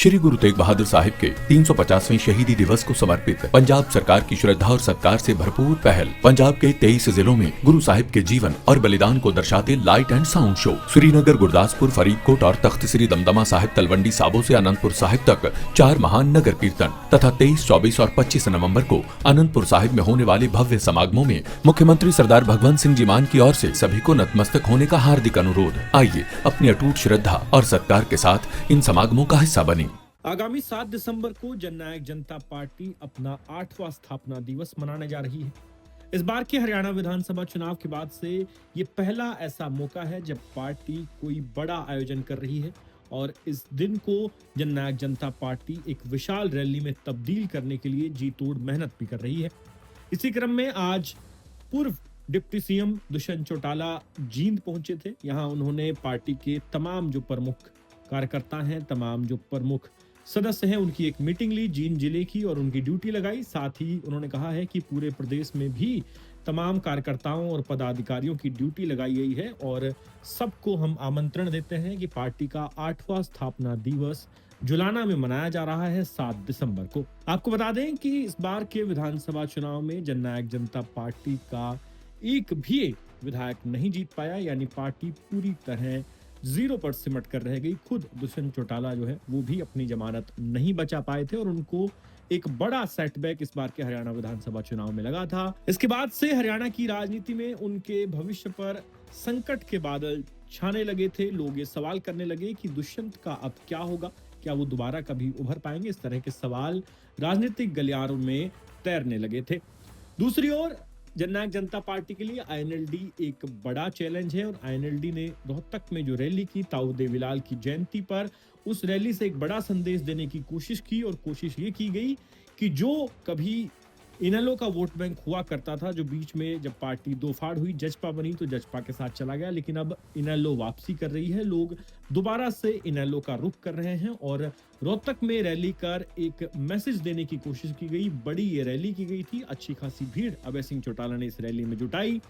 श्री गुरु तेग बहादुर साहिब के 350वें शहीदी दिवस को समर्पित पंजाब सरकार की श्रद्धा और सत्कार से भरपूर पहल। पंजाब के 23 जिलों में गुरु साहिब के जीवन और बलिदान को दर्शाते light and sound show Srinagar, Gurdaspur, Faridkot और तख्त श्री दमदमा साहिब, तलवंडी साबो से अनंतपुर साहिब तक 4 महान नगर कीर्तन तथा 23, 24 और 25 नवंबर को अनंतपुर साहिब में होने वाले भव्य समागमों में मुख्यमंत्री सरदार भगवंत सिंह जी मान की ओर से सभी को नतमस्तक होने का हार्दिक अनुरोध। आइए अपनी अटूट श्रद्धा और सत्कार के साथ इन समागमों का हिस्सा बने। आगामी 7 दिसंबर को जननायक जनता पार्टी अपना 8वां स्थापना दिवस मनाने जा रही है। इस बार के हरियाणा विधानसभा चुनाव के बाद से ये पहला ऐसा मौका है जब पार्टी कोई बड़ा आयोजन कर रही है और इस दिन को जननायक जनता पार्टी एक विशाल रैली में तब्दील करने के लिए जी तोड़ मेहनत भी कर रही है। इसी क्रम में आज पूर्व डिप्टी सीएम दुष्यंत चौटाला जींद पहुंचे थे। यहाँ उन्होंने पार्टी के तमाम जो प्रमुख कार्यकर्ता हैं, तमाम जो प्रमुख सदस्य हैं, उनकी एक मीटिंग ली जींद जिले की और उनकी ड्यूटी लगाई। साथ ही उन्होंने कहा है कि पूरे प्रदेश में भी तमाम कार्यकर्ताओं और पदाधिकारियों की ड्यूटी लगाई गई है और सबको हम आमंत्रण देते हैं कि पार्टी का 8वां स्थापना दिवस जुलाना में मनाया जा रहा है 7 दिसंबर को। आपको बता दें कि इस बार के विधानसभा चुनाव में जननायक जनता पार्टी का एक भी विधायक नहीं जीत पाया, यानी पार्टी पूरी तरह 0 पर सिमट कर रह गई। खुद दुष्यंत चौटाला जो है वो भी अपनी जमानत नहीं बचा पाए थे और उनको एक बड़ा सेटबैक इस बार के हरियाणा विधानसभा चुनाव में लगा था। इसके बाद से हरियाणा की राजनीति में उनके भविष्य पर संकट के बादल छाने लगे थे। लोग ये सवाल करने लगे कि दुष्यंत का अब क्या होगा, क्या वो दोबारा कभी उभर पाएंगे। इस तरह के सवाल राजनीतिक गलियारों में तैरने लगे थे। दूसरी ओर जननायक जनता पार्टी के लिए आईएनएलडी एक बड़ा चैलेंज है और आईएनएलडी ने रोहतक में जो रैली की ताऊ देवीलाल की जयंती पर, उस रैली से एक बड़ा संदेश देने की कोशिश की और कोशिश ये की गई कि जो कभी इनेलो का वोट बैंक हुआ करता था, जो बीच में जब पार्टी दो फाड़ हुई, जजपा बनी तो जजपा के साथ चला गया, लेकिन अब इनेलो वापसी कर रही है। लोग दोबारा से इनेलो का रुख कर रहे हैं और रोहतक में रैली कर एक मैसेज देने की कोशिश की गई। बड़ी ये रैली की गई थी, अच्छी खासी भीड़ अभय सिंह चौटाला ने इस रैली में जुटाई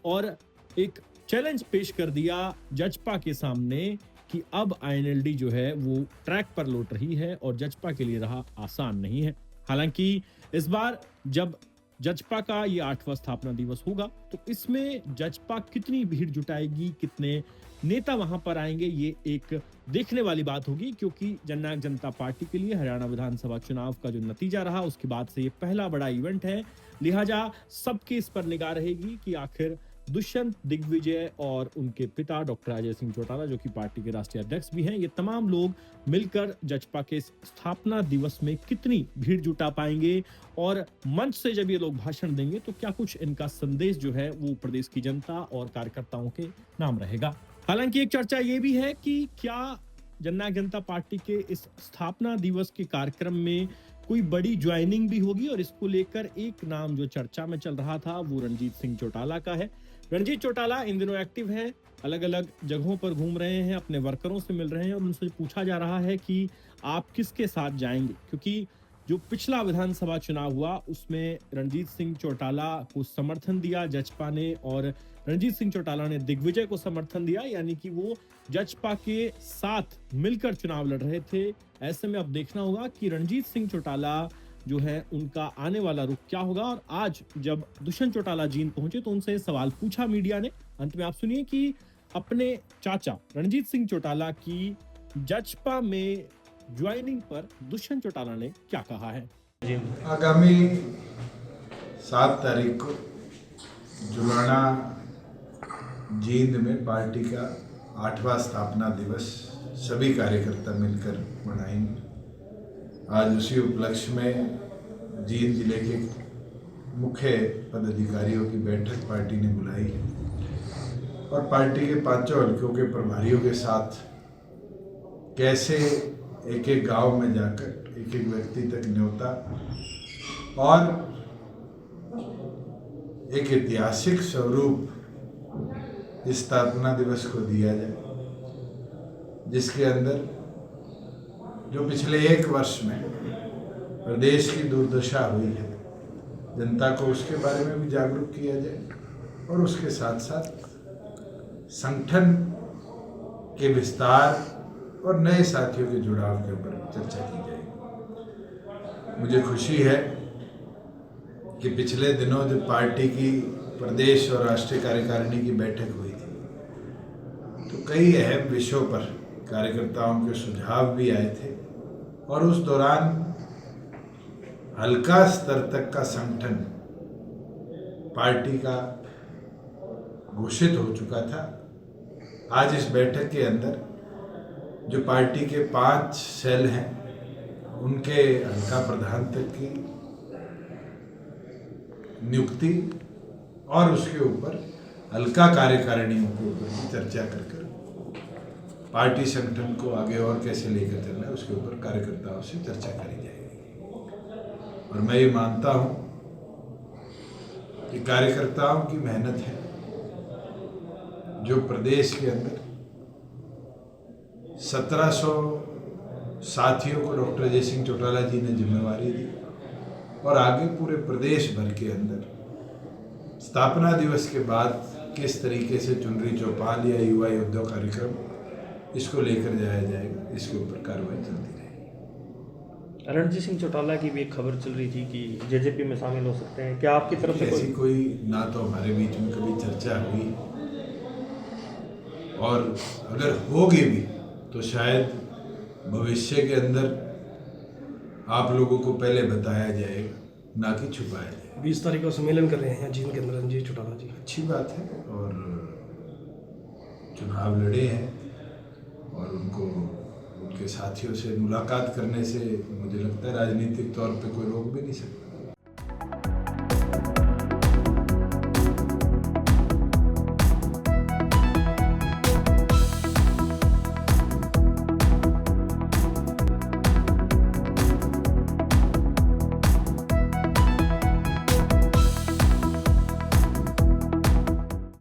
और एक चैलेंज पेश कर दिया जजपा के सामने कि अब आईएनएलडी जो है वो ट्रैक पर लौट रही है और जजपा के लिए रहा आसान नहीं है। हालांकि इस बार जब जजपा का ये 8वां स्थापना दिवस होगा तो इसमें जजपा कितनी भीड़ जुटाएगी, कितने नेता वहां पर आएंगे, ये एक देखने वाली बात होगी, क्योंकि जननायक जनता पार्टी के लिए हरियाणा विधानसभा चुनाव का जो नतीजा रहा उसके बाद से ये पहला बड़ा इवेंट है। लिहाजा सबकी इस पर निगाह रहेगी कि आखिर दुष्यंत दिग्विजय और उनके पिता डॉक्टर अजय सिंह चौटाला, जो कि पार्टी के राष्ट्रीय अध्यक्ष भी हैं, ये तमाम लोग मिलकर जजपा के स्थापना दिवस में कितनी भीड़ जुटा पाएंगे और मंच से जब ये लोग भाषण देंगे तो क्या कुछ इनका संदेश जो है वो प्रदेश की जनता और कार्यकर्ताओं के नाम रहेगा। हालांकि एक चर्चा ये भी है कि क्या जननायक जनता पार्टी के इस स्थापना दिवस के कार्यक्रम में कोई बड़ी ज्वाइनिंग भी होगी और इसको लेकर एक नाम जो चर्चा में चल रहा था वो रणजीत सिंह चौटाला का है। रणजीत चौटाला इन दिनों एक्टिव है, अलग अलग जगहों पर घूम रहे हैं, अपने वर्करों से मिल रहे हैं और उनसे पूछा जा रहा है कि आप किसके साथ जाएंगे, क्योंकि जो पिछला विधानसभा चुनाव हुआ उसमें रणजीत सिंह चौटाला को समर्थन दिया जजपा ने और रणजीत सिंह चौटाला ने दिग्विजय को समर्थन दिया, यानी कि वो जजपा के साथ मिलकर चुनाव लड़ रहे थे। ऐसे में अब देखना होगा कि रणजीत सिंह चौटाला जो है उनका आने वाला रुख क्या होगा। और आज जब दुष्यंत चौटाला जींद पहुंचे तो उनसे सवाल पूछा मीडिया ने। अंत में आप सुनिए कि अपने चाचा रणजीत सिंह चौटाला की जजपा में ज्वाइनिंग पर दुष्यंत चौटाला ने क्या कहा है। आगामी 7 तारीख को जुलाना जींद में पार्टी का 8वां स्थापना दिवस सभी कार्यकर्ता मिलकर मनाएंगे। आज उसी उपलक्ष्य में जींद जिले के मुख्य पदाधिकारियों की बैठक पार्टी ने बुलाई है और पार्टी के 5 हल्कों के प्रभारियों के साथ कैसे एक एक गांव में जाकर एक एक व्यक्ति तक न्योता और एक ऐतिहासिक स्वरूप इस स्थापना दिवस को दिया जाए, जिसके अंदर जो पिछले 1 वर्ष में प्रदेश की दुर्दशा हुई है, जनता को उसके बारे में भी जागरूक किया जाए और उसके साथ साथ संगठन के विस्तार और नए साथियों के जुड़ाव के ऊपर चर्चा की जाएगी। मुझे खुशी है कि पिछले दिनों जब पार्टी की प्रदेश और राष्ट्रीय कार्यकारिणी की बैठक हुई थी तो कई अहम विषयों पर कार्यकर्ताओं के सुझाव भी आए थे और उस दौरान हल्का स्तर तक का संगठन पार्टी का घोषित हो चुका था। आज इस बैठक के अंदर जो पार्टी के 5 सेल हैं उनके हल्का प्रधान तक की नियुक्ति और उसके ऊपर हल्का कार्यकारिणियों के ऊपर भी चर्चा कर पार्टी संगठन को आगे और कैसे लेकर चलना है उसके ऊपर कार्यकर्ताओं से चर्चा करी जाएगी। और मैं ये मानता हूँ कि कार्यकर्ताओं की मेहनत है जो प्रदेश के अंदर 1700 साथियों को डॉक्टर अजय सिंह चौटाला जी ने जिम्मेवारी दी और आगे पूरे प्रदेश भर के अंदर स्थापना दिवस के बाद किस तरीके से चुनरी चौपाल या युवा योद्धा कार्यक्रम इसको लेकर जाया जाएगा, इसके ऊपर कार्रवाई चलती रहेगी। रणजीत सिंह चौटाला की भी एक खबर चल रही थी कि जेजेपी में शामिल हो सकते हैं, क्या आपकी तरफ से ऐसी कोई ना तो हमारे बीच में कभी चर्चा हुई और अगर होगी भी तो शायद भविष्य के अंदर आप लोगों को पहले बताया जाएगा, ना कि छुपाया जाएगा। 20 तारीख को सम्मेलन कर रहे हैं जींद के अंदर रणजीत चौटाला जी। अच्छी बात है और चुनाव लड़े हैं और उनको उनके साथियों से मुलाकात करने से मुझे लगता है राजनीतिक तौर पे कोई रोक भी नहीं सकता।